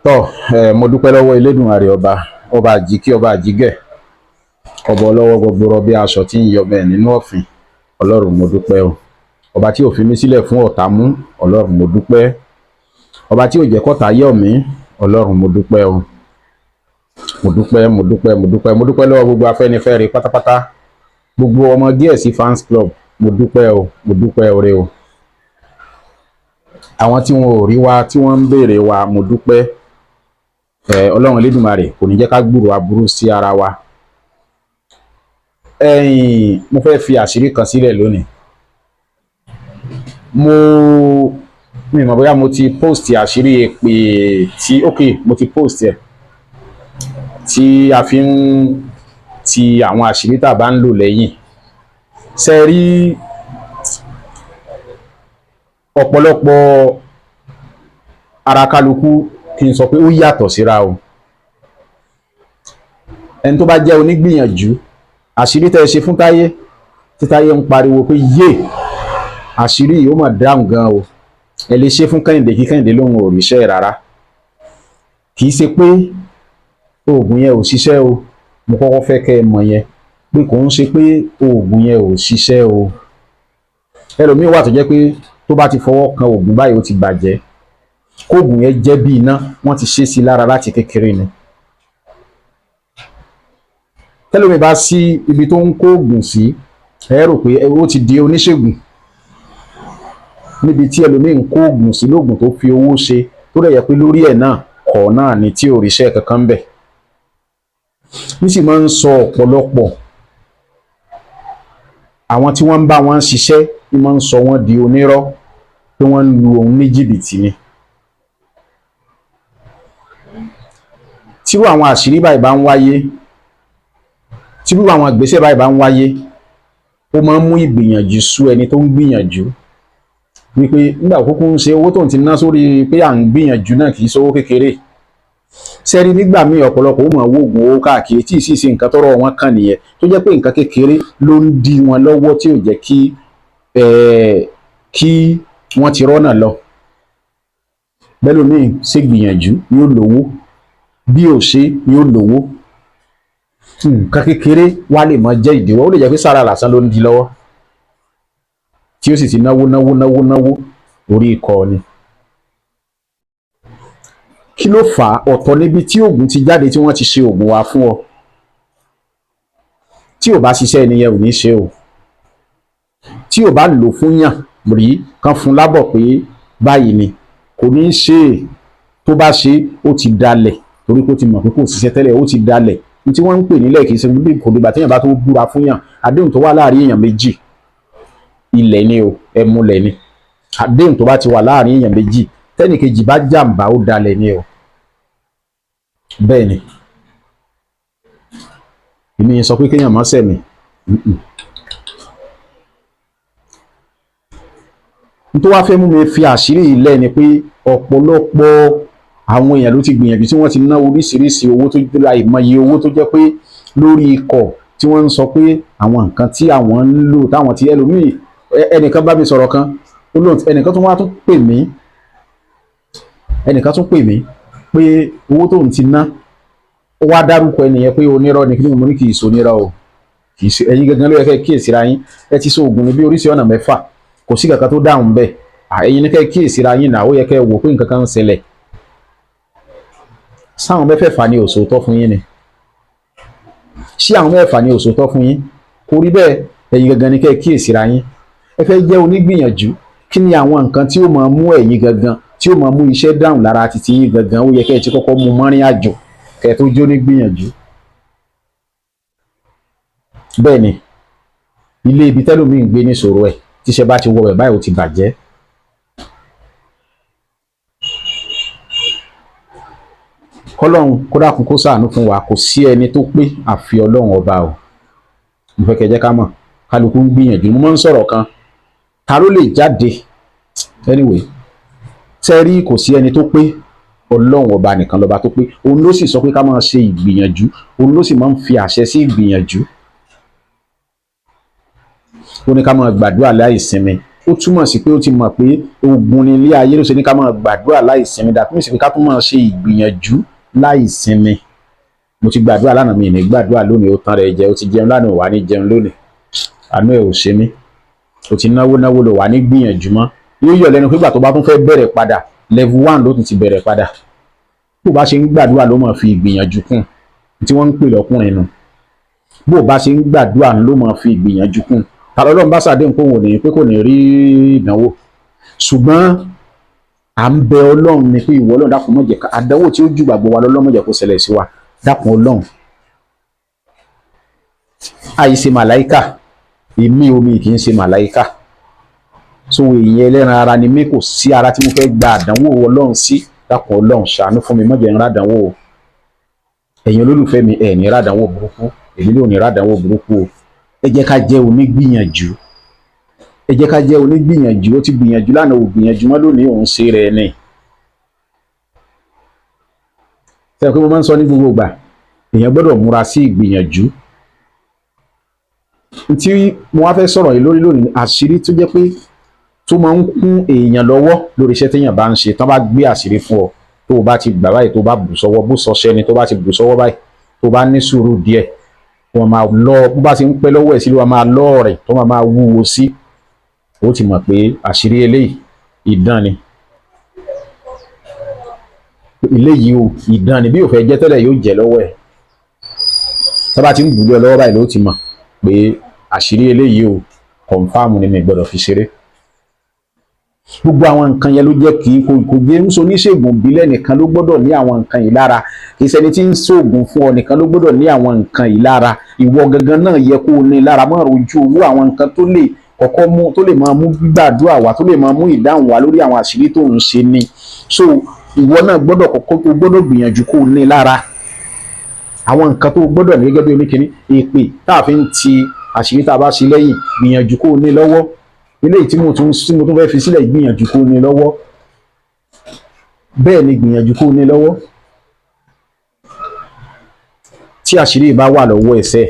tọ́ mo dúpẹ́ lọ́wọ́ Elédùmarè ọba àjíkí ọba àjígẹ̀ ọba ọlọ́wọ́ gbogbo bí aṣọ tí ń yọ bẹ́ẹ̀ nínú ọ̀fìn. Ọlọ́run mo dúpẹ́ o. Ọba tí ò fi mí sílẹ̀ fún ọ̀tá mú. Ọlọ́run mo dúpẹ́. Ọba tí ò jẹ́ kọ́tá yọ̀ mí. Ọlọ́run mo dúpẹ́ o. Mo dúpẹ́ lọ́wọ́ gbogbo Afẹ́nifẹ́re pátápátá, gbogbo ọmọ DSC fans club. Mo dúpẹ́ o, mo dúpẹ́ oore o. Àwọn tí wọn ò rí wa tí wọ́n ń béèrè wa, mo dúpẹ́. Ọlọ́run Elédùmarè kò ní jẹ́ ká gbúrò aburú sí ara wa. Mo fẹ́ fi àṣírí kan sílẹ̀ lónìí. Mi mọ̀ bóyá mo ti post àṣírí èpè mo ti post ẹ̀ tí a fi ń ti àwọn àṣírí tá a bá ń lò lẹ́yìn. Ṣé rí ọ̀pọ̀lọpọ̀ ara kálukú kí n sọ pé ó yàtọ̀ síra o. Ẹni tó bá jẹ́ onígbìyànjú, àṣírí tẹ́ ẹ ṣe fún Táyé tí Táyé ń pariwo pé yé àṣírí yìí ó mà dáhùn gan o, ẹ lè ṣe fún Kẹ́hìndé kí Kẹ́hìndé lóhun ò ríṣẹ́ rárá. Kì í ṣe pé oògùn yẹn ò ṣiṣẹ́ o, mo kọ́kọ́ fẹ́ kẹ́ ẹ mọ̀ yẹn pé kò ń ṣe pé oògùn yẹn ò ṣiṣẹ́ o. Ẹlòmíì wà tó jẹ́ pé tó bá ti fọwọ́ kan oògùn báyìí ó ti bàjẹ́. Kóògùn yẹn jẹ́ bí iná, wọ́n ti ṣe sí lára láti kékeré ni. Tẹ́lómi bá sí ibi tó ń kó oògùn sí, ẹ rò pé ó ti di oníṣègùn. Níbi tí ẹlòmíì ń kó oògùn sí lóògùn tó fi owó ṣe, tó dẹ̀ yẹ pé lórí ẹ̀ náà kọ̀ náà ni tí ò ríṣẹ́ kankan ń bẹ̀. Níṣì máa ń sọ ọ̀pọ̀lọpọ̀ àwọn tí wọ́n ń bá wọn ṣiṣẹ́ ní máa ń sọ wọ́n di onírọ́ pé wọ́n ń lu òun ní jìbìtì ni. Tírú àwọn àṣírí báyìí bá ń wáyé, tírú àwọn ìgbésẹ̀ báyìí bá ń wáyé, ó máa ń mú ìgbìyànjú sú ẹni tó ń gbìyànjú. Wípé nígbà kúkú ń ṣe owó tó ń ti ná sórí pé à ń gbìyànjú náà kì í ṣowó kékeré. Sẹ́rí nígbà míì ọ̀pọ̀lọpọ̀ ó máa wó oògùn owó káàkiri tí ì sì nǹkan tọ́rọ̀ wọn kàn nìyẹn, tó jẹ́ pé nǹkan kékeré ló ń dí wọn lọ́wọ́ tí ò jẹ́ kí wọ́n ti rọ́nà lọ. Bẹ́lòmíì ṣe gbìyànjú yóò lówó, bí ò ṣe yóò lówó. Nǹkan kékeré wá lè máa jẹ́ ìdíwọ́, ó lè jẹ́ pé sára lásán ló ń di lọ́wọ́ tí ó sì ti náwó orí ikọ̀ ni. Kí ló fà á? Ọ̀tọ̀ níbi tí oògùn ti jáde tí wọ́n ti ṣe oògùn wa fún ọ. Tí ò bá ṣiṣẹ́ ẹni yẹn ò ní ṣe o. Tí ò bá lò fún yàn rí kan fún lábọ̀ pé báyìí ni kò ní ṣe. Tó bá ṣe ó ti dalẹ̀ torí pé ó ti mọ̀ pé kò ṣiṣẹ́ tẹ́lẹ̀, ó ti dalẹ̀. Ní tí wọ́n ń pè nílẹ̀ kì í ṣe bí kò dìgbà téèyàn bá tó búra fún yàn. Àdéhùn tó wà láàrin èèyàn méjì, ilẹ̀ ni o, ẹmúlẹ̀ ni. Àdéhùn tó bá ti wà láàrin èèyàn méjì, tẹ́nìkejì bá jàǹbá ó dalẹ̀ ni o. Bẹ́ẹ̀ ni. Èmi sọ pé kéèyàn má ṣẹ̀mí. N tó wá fẹ́ mú mi fi àṣírí ilẹ̀ ni pé ọ̀pọ̀lọpọ̀ àwọn èèyàn ló ti gbìyànjú tí wọ́n ti ná oríṣiríṣi owó tó jẹ́ àìmọye owó tó jẹ́ pé lórí ikọ̀ tí wọ́n ń sọ pé àwọn nǹkan tí àwọn ń lò táwọn ti ẹlòmíì. Ẹnìkan bá mi sọ̀rọ̀ kan, ẹnìkan tún pè mí pé owó tóun ti ná, ó wá dárúkọ ẹnìyẹn pé onírọ́ ni. Kí ni mo ní? Kì í ṣe onírọ́ o, kì í ṣe. Ẹ̀yin gangan ló yẹ kẹ́ kíyèsíra yín. Ẹ ti so oògùn ní bí oríṣi ọ̀nà 6, kò sí kankan tó dáhùn bẹ́ẹ̀. Ẹ̀yin ní kẹ́ kíyèsíra yín náà, ó yẹ kẹ́ wò pé nǹkan kan ń ṣẹlẹ̀. Sáwọn mẹ́fẹ̀ẹ̀fà ni òṣòótọ́ fún yín ni? Ṣé àwọn mẹ́fẹ̀ẹ̀fà ni òṣòótọ́ fún yín? Kò rí bẹ́ẹ̀. Ẹ̀yin gangan ní kẹ́ kíyèsíra yín. Ẹ fẹ́ jẹ́ onígbìyànjú. Kí ni àwọn nǹkan tí ó máa mú ẹ̀yin gangan, tí ó máa mú iṣẹ́ dáhùn lára títí yín gangan? Ó yẹ kẹ́ ẹ ti kọ́kọ́ mú mọ́rin àjò kẹ́ ẹ tó jó nígbìyànjú. Bẹ́ẹ̀ ni, ilé ibi tẹ́lòmíì ń gbé níṣòro ẹ̀, tíṣẹ́ bá ti wọ bẹ̀ báyìí ó ti bàjẹ́. Kọ́lọ́run kó dákun kó ṣàánú fún wa. Kò sí ẹni tó pé àfi Ọlọ́run ọba o. Mo fẹ́ kẹ́ jẹ́ ká mọ̀, kálukú ń gbìyànjú. Mo máa ń sọ̀rọ̀ kan, ta ló lè jáde? Anyway, tẹ́rí kò sí ẹni tó pé, Ọlọ́run ọba nìkan lọ́ba tó pé. Òun ló sì sọ pé ká máa ṣe ìgbìyànjú, òun ló sì máa ń fi àṣẹ sí ìgbìyànjú. Ó ní ká máa gbàdúrà láì sinmi, ó túmọ̀ sí pé ó ti mọ̀ pé ogun ní ilé ayé ló ṣe ní ká máa gbàdúrà láì sinmi dà túmọ̀ sí pé ká tún máa ṣe ìgbìyànjú láì sinmi. Mo ti gbàdúrà lánàá, mi ní gbàdúrà lónìí, ó tán rẹ̀ jẹ, ó ti jẹun lánàá, wà ní jẹun lónìí, àánú ẹ̀ ò ṣe mí. Ó ti náwó ló wà ní gbìyànjú mọ́. Yóò yọ̀ lẹ́nu pé ìgbà tó bá tún fẹ́ bẹ̀rẹ̀ padà level 1 ló tún ti bẹ̀rẹ̀ padà. Bó bá ṣe ń gbàdúrà ló máa fi ìgbìyànjú kún, tí wọ́n ń pè lọ́kùnrin nu. Bó bá ṣe ń gbàdúrà ló máa fi ìgbìyànjú kún. Tàbí Ọlọ́run bá ṣàdéhùn pé kò ní rí ìdánwò, ṣùgbọ́n à ń bẹ Ọlọ́run ni pé ìwọ Ọlọ́run dákun má jẹ́ ká àdánwò tí ó jù gbàgbọ́ wa lọ́lọ́run má jẹ́ kó ṣẹlẹ̀ sí wa, dákun Ọlọ́run. Àìṣe màláíkà, èmi omi kì í ṣe màláíkà, so èèyàn ẹlẹ́ran ara ni mí, kò sí ara tí mo fẹ́ gba àdánwò Ọlọ́run sí, dákun Ọlọ́run ṣàánú fún mi, má jẹ́ n rádánwò o. Ẹ̀yin olólùfẹ́ mi, ẹ̀ ní rádánwò burúkú, èmi ló ní rádánwò burúkú o. Ẹ jẹ́ ká jẹ́ onígbìyànjú, ẹ jẹ́ ká jẹ́ onígbìyànjú. Ó ti gbìyànjú lánàá, ò gbìyànjú mọ́ lónìí, òun ṣe rẹ̀ ni. Ṣé pé mo máa ń sọ ní gbogbo ìgbà, èèyàn gbọ́dọ̀ múra sí ìgbìyànjú. Tí mo wá fẹ́ sọ̀rọ̀ yìí lórí lónìí, àṣírí tó jẹ́ pé tó máa ń kún èèyàn lọ́wọ́ lórí iṣẹ́ téèyàn bá ń ṣe. Tán bá gbé àṣírí fún ọ, tó o bá ti gbà báyìí, tó o bá bù sọ́wọ́, bó sọṣẹ́ ni, tó bá ti bù sọ́wọ́ báyìí, tó o bá ní sùúrù díẹ̀, wọ́n máa lọ, bó bá ti ń pẹ́ lọ́wọ́ ẹ̀ sí ló máa lọ́ rẹ̀, tó máa wúwo sí. Ó ti mọ̀ pé àṣírí eléyìí idán ni. Eléyìí o idán ni, bí ò fẹ́ jẹ́ tẹ́lẹ̀ yóò jẹ́ lọ́wọ́ ẹ̀. Tó bá ti ń bù lọ lọ́wọ́ báyìí ló ti mọ̀ pé àṣírí eléyìí o kọ̀ǹfàmù ni mi gbọ́dọ̀ fi ṣeré. Gbogbo àwọn nǹkan yẹn ló jẹ́ kí kò gbé ń so oníṣègùn ìbílẹ̀ nìkan ló gbọ́dọ̀ ní àwọn nǹkan yìí lára. Kì í ṣẹni tí ń ṣoògùn fún ọ nìkan ló gbọ́dọ̀ ní àwọn nǹkan yìí lára. Ìwọ gangan náà yẹ kó o ní lára, má rojú owó àwọn nǹkan tó lè kọ́kọ́ mú, tó lè máa mú gbàdúrà wá, tó lè máa mú ìdáhùn wá lórí àwọn àṣírí tó ń ṣe ni. So ìwọ náà gbọ́dọ̀ kọ́kọ́ tó gbọ́dọ̀ gbìyànjú kó o ní lára. Àwọn nǹkan tó gbọ́dọ̀ ní gẹ́gẹ́ bí oníkíní, èpè tá a fi ń ti àṣírí tá a bá ṣe lẹ́yìn, gbìyànjú kó o ní lọ́wọ́. Eléyìí tí mo tún fẹ́ fi sílẹ̀, gbìyànjú kó o ní lọ́wọ́. Bẹ́ẹ̀ ni, gbìyànjú kó o ní lọ́wọ́. Tí àṣírí bá wà lọ́wọ́ ẹsẹ̀,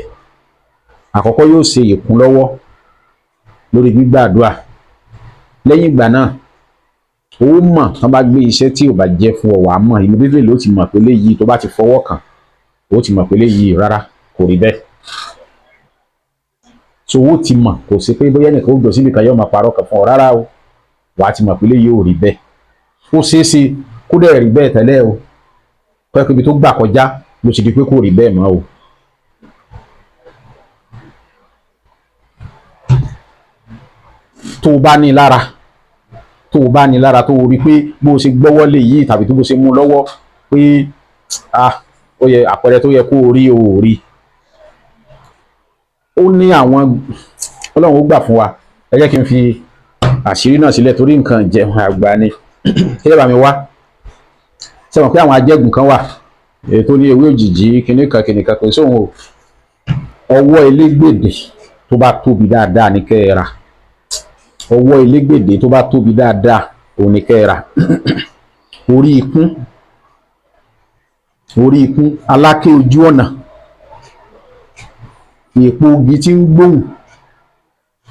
àkọ́kọ́ yóò ṣe ìkúnlọ́wọ́ lórí gbígbàdúrà. Lẹ́yìn ìgbà náà, ó mọ̀ tán bá gbé iṣẹ́ tí ò bá jẹ́ fún ọ, wàá mọ̀ inú bíbélì ló ti mọ̀ pé léyìí tó bá ti fọwọ́ kàn, ó ti mọ̀ pé léyìí rárá kò rí bẹ́ẹ̀. So ó ti mọ̀, kò sí pé bóyá ẹnìkan ó gbọ́ síbi kan yóò máa parọ́ kan fún ọ, rárá o. Wàá ti mọ̀ pé léyìí ò rí bẹ́ẹ̀. Ó ṣeé ṣe kó dẹ̀ rí bẹ́ẹ̀ tẹ́lẹ̀ o, pé ibi tó gbà kọjá ló ti di pé kò rí bẹ́ẹ̀ mọ́ o. Tó o bá ní lára, tó o rí pé bó o ṣe gbọ́wọ́ lé yìí tàbí tó bó ṣe mú lọ́wọ́ pé ó yẹ àpẹẹrẹ tó yẹ kó o rí, o ò rí. Ó ní àwọn, Ọlọ́run ó gbà fún wa. Ẹ jẹ́ kí n fi àṣírí náà sílẹ̀ torí nǹkan ìjẹun àgbà ni. Kí lè bá mi wá? Ṣé mọ̀ pé àwọn ajẹ́gùn kan wà, èyí tó ní ewé òjìjí kìnìkan kò sóhun o. Ọwọ́ elégbèdè tó bá tóbi dáadáa ní kẹ́ ẹ rà. Ọwọ́ elégbèdè tó bá tóbi dáadáa òun ní kẹ́ ẹ rà. Orí ikún, aláké ojú ọ̀nà, èpo igi tí ń gbóhùn,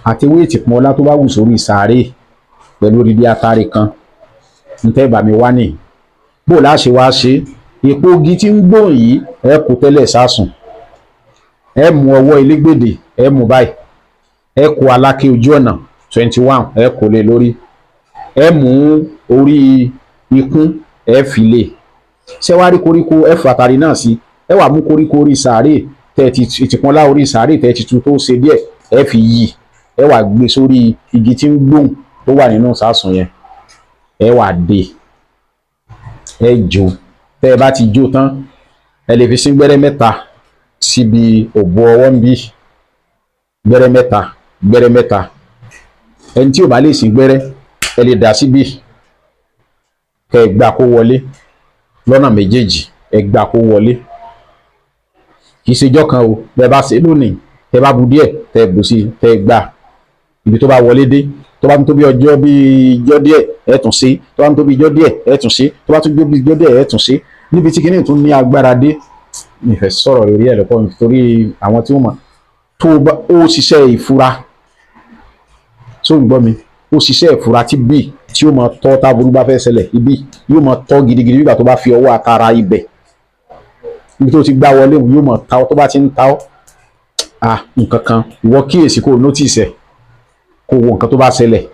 àti ewé ìtìpọ́n ọlá tó bá wù sórí sàárè pẹ̀lú odidi atare kan. Ń tẹ́ bá mi wá nìyí. Bó la ṣe wá ṣe? Èpo igi tí ń gbóhùn yìí ẹ kó tẹ́lẹ̀ sásùn. Ẹ mú ọwọ́ elégbèdè, ẹ mú báyìí. Ẹ kó aláké ojú ọ̀nà 21, ẹ kó lé lórí. Ẹ mú orí ikún, ẹ fi lé. Ṣé wá rí koríko, ẹ fà àtàrí náà sí. Ẹ wá mú koríko orí sàárè tẹ́ẹ̀tì ìtìpọ́nlá orí sàárè tẹ́ẹ̀tì tu tó ṣe díẹ̀, ẹ fi yí. Ẹ wá gbé sórí igi tí ń gbóhùn tó wà nínú sásùn yẹn. Ẹ wá dè, ẹ jó. Tẹ́ ẹ bá ti jó tán, ẹ lè fi sí gbẹ́rẹ́ mẹ́ta síbi òbò ọwọ́ ń bí. Gbẹ́rẹ́ mẹ́ta. Ẹni tí ò bá lè sí gbẹ́rẹ́, ẹ lè dà síbí. Kẹ́ ẹ gbà kó wọlé lọ́nà méjèèjì, ẹ gbà kó wọlé. Kì í ṣe ijọ́ kan o, bẹ́ẹ̀ bá ṣe lónìí, tẹ́ bá bu díẹ̀, tẹ́ bù sí, tẹ́ gbà ibi tó bá wọlé dé. Tó bá tún tó bí ijọ́ díẹ̀, ẹ tún ṣe. Tó bá tún tó bí ijọ́ díẹ̀, ẹ tún ṣe. Tó bá tún tó bí ijọ́ díẹ̀, ẹ tún ṣe. Níbi tí kinní tún ní agbára dé, mi fẹ́ sọ̀rọ̀ lórí ẹ̀ lọ́pọ̀ nítorí àwọn tí wọ́n mọ̀. Tó bá ó ṣiṣẹ́ ìfura, tó ń gbọ́ mi, ó ṣiṣẹ́ ìfura tí bí tí ó máa tọ́ táburú bá fẹ́ ṣẹlẹ̀ ibi yóò máa tọ́ gidigidi nígbà tó bá fi ọwọ́ àtàrà ibẹ̀ ibi tó ti gbá wọlé òun yóò máa ta ọ́ tó bá ti ń ta ọ́ nǹkan kan ìwọ kíyèsí kó o notice ẹ̀ kó wo nǹkan tó bá ṣẹlẹ̀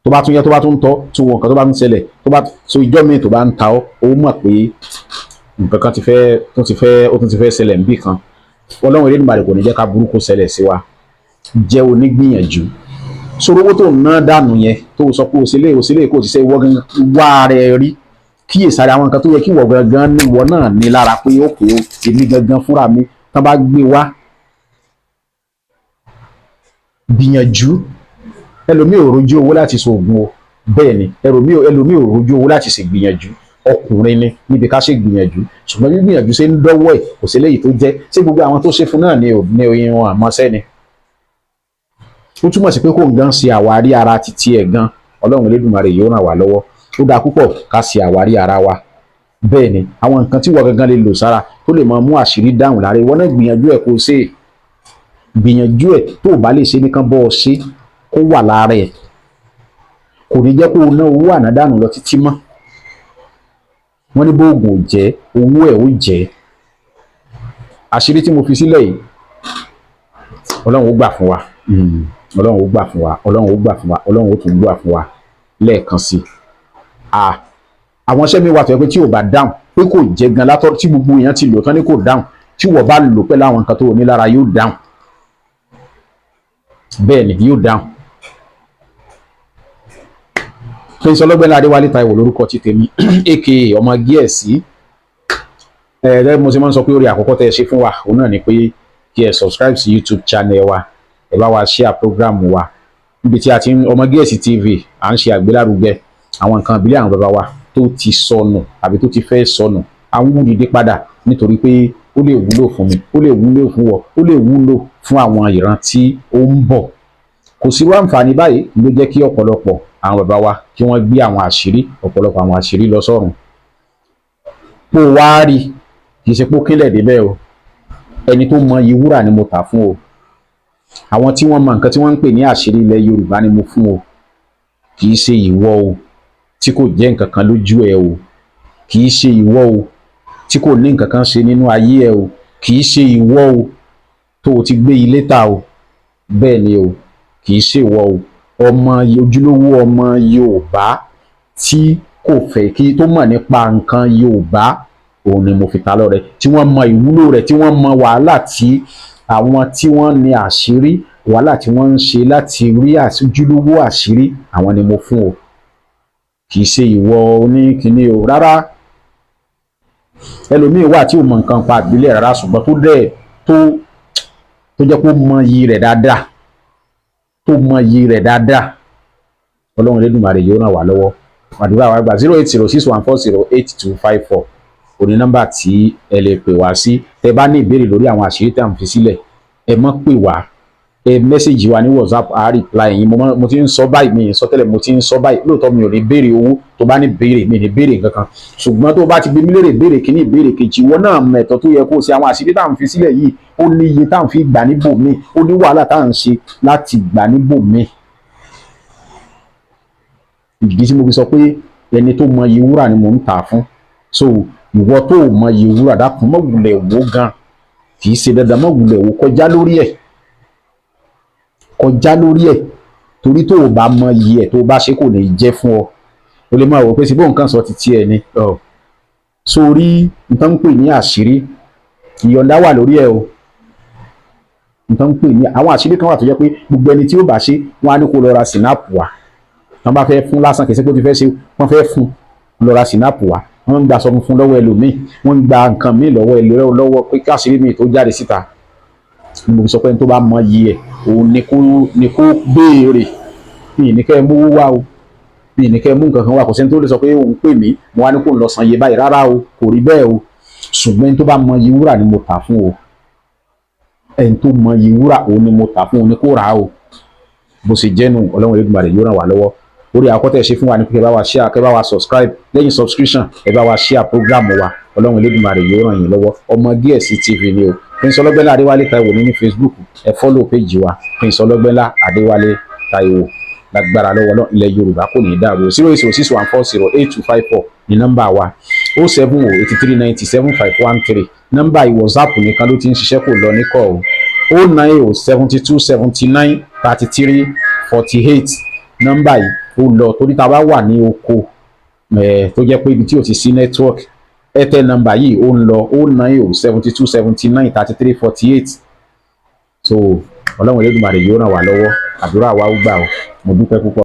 tó bá tún yẹ tó bá tún tọ́ tó wo nǹkan tó bá tún ṣẹlẹ̀ tó bá so ìjọ́ mi tó bá ń ta ọ́ ó mọ̀ pé nǹkan kan ó tún ti fẹ́ ṣẹlẹ̀ níbì kan. Ọlọ́run Elédùmarè kò ní jẹ́ ká burúkú ṣẹlẹ̀ sí wa jẹ́ onígbìyànjú sọ̀rọ̀ owó tó ń ná dànù yẹn tó sọ pé òṣèlè kò ṣiṣẹ́ ìwọ gan wá rẹ̀ rí kíyèsára àwọn nǹkan tó yẹ kí ìwọ gangan ní ìwọ náà ní lára pé ó pé èmi gangan fúnra mi tán bá gbé wá gbìyànjú. Ẹlòmíì ò rojú owó láti ṣoògùn o bẹ́ẹ̀ ni ẹlòmíì ò rojú owó láti ṣègbìyànjú ọkùnrin ni níbi ká ṣe gbìyànjú ṣùgbọ́n bí gbìyànjú ṣe ń dọ́wọ́ ẹ̀ kò sí léyìí tó jẹ́ ṣé gbogbo àwọn tó ṣe fún náà ní oyin wọn àmọ́ṣẹ́ ni. Ó túmọ̀ sí pé kò ń gan ṣe àwárí ara títí ẹ̀ gan Ọlọ́run Elédùmarè yóò ràn wá lọ́wọ́ ó dáa púpọ̀ ká ṣe àwárí ara wa. Bẹ́ẹ̀ ni àwọn nǹkan tí wọ́n gangan lè lò sára tó lè máa mú àṣírí dáhùn lára ìwọ náà gbìyànjú ẹ̀ kó ṣe gbìyànjú ẹ̀ tó bá lè ṣe nìkan bọ́ ọ ṣe kó wà lára ẹ̀ kò ní jẹ́ kó o ná owó ànádànù lọ títí mọ́. Wọ́n ní bóògùn ò jẹ́ owó ẹ̀ ó jẹ́ àṣírí tí mo fi sílẹ̀ yìí Ọlọ́run ó gbà fún wa Ọlọ́run ó gbà fún wa Ọlọ́run ó gbà fún wa Ọlọ́run ó tún gbà fún wa lẹ́ẹ̀kan sí i. Àwọn iṣẹ́ mi wà tó yẹ pé tí ò bá dáhùn pé kò jẹ́ gan látọ̀ tí gbogbo èèyàn ti lò tán ní kò dáhùn tí wọ́n bá lò pẹ̀lú àwọn nǹkan tó ní lára yóò dáhùn bẹ́ẹ̀ ni yóò dáhùn. Prince Ọlọ́gbẹ́nlá Adéwálé Táíwò lórúkọ ti tèmi aka ọmọ Gíẹ̀sì. Mo ṣe máa ń sọ pé orí àkọ́kọ́ tẹ́ ẹ ṣe fún wa òun náà ni pé kí ẹ subscribe sí YouTube channel wa ẹ bá wa share program wa níbi tí a ti ń ọmọ Gíẹ̀sì TV à ń ṣe àgbélárugẹ àwọn nǹkan ìbílẹ̀ àwọn bàbá wa tó ti sọnù àbí tó ti fẹ́ sọnù à ń wú dìde padà nítorí pé ó lè wúlò fún mi ó lè wúlò fún wọ ó lè wúlò fún àwọn ìran tí ó ń bọ̀. Kò sí irú àǹfààní báyìí ló jẹ́ kí ọ̀pọ̀lọpọ̀ àwọn bàbá wa kí wọ́n gbé àwọn àṣírí ọ̀pọ̀lọpọ̀ àwọn àṣírí lọ sọ́run. Pò wá rí kì í ṣe pé ó kílẹ̀ débẹ̀ o ẹni tó mọ iye wúrà ni mo tà fún o àwọn tí wọ́n mọ nǹkan tí wọ́n ń pè ní àṣírí ilẹ̀ Yorùbá ni mo fún o kì í ṣe ìwọ o tí kò jẹ́ nǹkan kan lójú ẹ o kì í ṣe ìwọ o tí kò ní nǹkan kan ṣe nínú ayé ẹ o kì í ṣe ìwọ o tó o ti gbé ilé ta o bẹ́ẹ̀ ni o kì í ṣe ìwọ o ọmọ ojúlówó ọmọ Yorùbá tí kò fẹ́ kí tó mọ̀ nípa nǹkan Yorùbá òun ni mo fi ta lọ́rẹ tí wọ́n mọ ìwúlò rẹ̀ tí wọ́n mọ wàhálà tí àwọn tí wọ́n ní àṣírí wàhálà tí wọ́n ń ṣe láti rí ojúlówó àṣírí àwọn ni mo fún o kì í ṣe ìwọ oníkíní o rárá. Ẹlòmíì wà tí ò mọ nǹkan pa ìbílẹ̀ rárá ṣùgbọ́n tó jẹ́ kó mọ iyì rẹ̀ dáadáa tó mọ iyì rẹ̀ dáadáa Ọlọ́run Elédùmarè yóò ràn wá lọ́wọ́. Àdúrà wa gba 08061408254 òní nọ́mbà tí ẹ lè pè wá sí tẹ́ bá ní ìbéèrè lórí àwọn àṣírí tí a ń fi sílẹ̀ ẹ mọ́ pè wá ẹ mẹ́sẹ̀gì wa ní WhatsApp a reply yín mo ti ń sọ báyìí mi ì sọ tẹ́lẹ̀ mo ti ń sọ báyìí lóòótọ́ mi ò ní béèrè owó tó bá ní béèrè mi ní béèrè nǹkan kan ṣùgbọ́n tó bá ti bí mi léèrè béèrè kíní ìbéèrè kejì ìwọ náà mẹ̀tọ́ tó yẹ kó o ṣe àwọn àṣírí tá à ń fi sílẹ̀ yìí ó ní iye tá à ń fi gbà níbò míì ó ní wàhálà tá à ń ṣe láti gbà níbò míì. Ìdí tí mo fi sọ pé ẹni tó mọ iye wúrà ni mò ń tà fún so ìwọ tó mọ iye wúrà dákun mọ́ wulẹ̀ wò gan kì í ṣe dandan mọ́ wulẹ̀ wò kọjá lórí ẹ̀ torí tó o bá mọ iye ẹ̀ tó o bá ṣe kò ní jẹ́ fún ọ o lè máa wò pé síbò nǹkan sọ ti tiẹ̀ ni sórí nǹkan ń pè ní àṣírí ìyọ̀ǹda wà lórí ẹ̀ o nǹkan ń pè ní àwọn àṣírí kan wà tó jẹ́ pé gbogbo ẹni tí ó bá ṣe wọ́n á ní kó lọ ra sinapu wa wọ́n bá fẹ́ fún lásán kìí ṣe pé ó ti fẹ́ ṣe wọ́n fẹ́ fún lọ ra sinapu wa wọ́n ń gba sọ fún lọ́wọ́ ẹlòmíì wọ́n ń gba nǹkan míì lọ́wọ́ pé káṣírí míì tó jáde síta mo sọ pé ẹni tó bá mọ iye ẹ̀ òun ni kó béèrè bí ní kẹ́ ẹ mú wá o bí ní kẹ́ ẹ mú nǹkan kan wá kò sẹ́ni tó lè sọ pé òun pè mí mo wá ní kó lọ san iye báyìí rárá o kò rí bẹ́ẹ̀ o ṣùgbọ́n ẹni tó bá mọ iye wúrà ni mo tà fún o ẹni tó mọ iye wúrà òun ni mo tà fún o ní kó rà á o bó ṣe jẹ́nu Ọlọ́run Elédùmarè yóò ràn wá lọ́wọ́ orí àkọ́tẹ̀ ṣe fún wa ní pé kẹ́ bá wa share kẹ́ bá wa subscribe lẹ́yìn subscription ẹ bá wa share program wa Ọlọ́run Elédùmarè yóò ràn yín lọ́wọ́ ọmọ Gíẹ̀sì TV ni o Prince Ọlọ́gbẹ́nlá Adéwálé Táíwò ní Facebook ẹ follow page wa Prince Ọlọ́gbẹ́nlá Adéwálé Táíwò. lágbára lọ́wọ́ Ọlọ́run ilẹ̀ Yorùbá kò ní dàrú 08061408254 ní nọ́mbà wa 07083907513 nọ́mbà yìí WhatsApp nìkan ló ti ń ṣiṣẹ́ kò lọ ní kọ́ o 09072793348 nọ́mbà yìí ó lọ torí tá a bá wà ní oko tó jẹ́ pé ibi tí ò ti sí network Airtel nọ́mbà yìí ó ń lọ 09072793348 so Ọlọ́run Elédùmarè yóò ràn wá lọ́wọ́ àdúrà wa ó gbà o mo dúpẹ́ púpọ̀.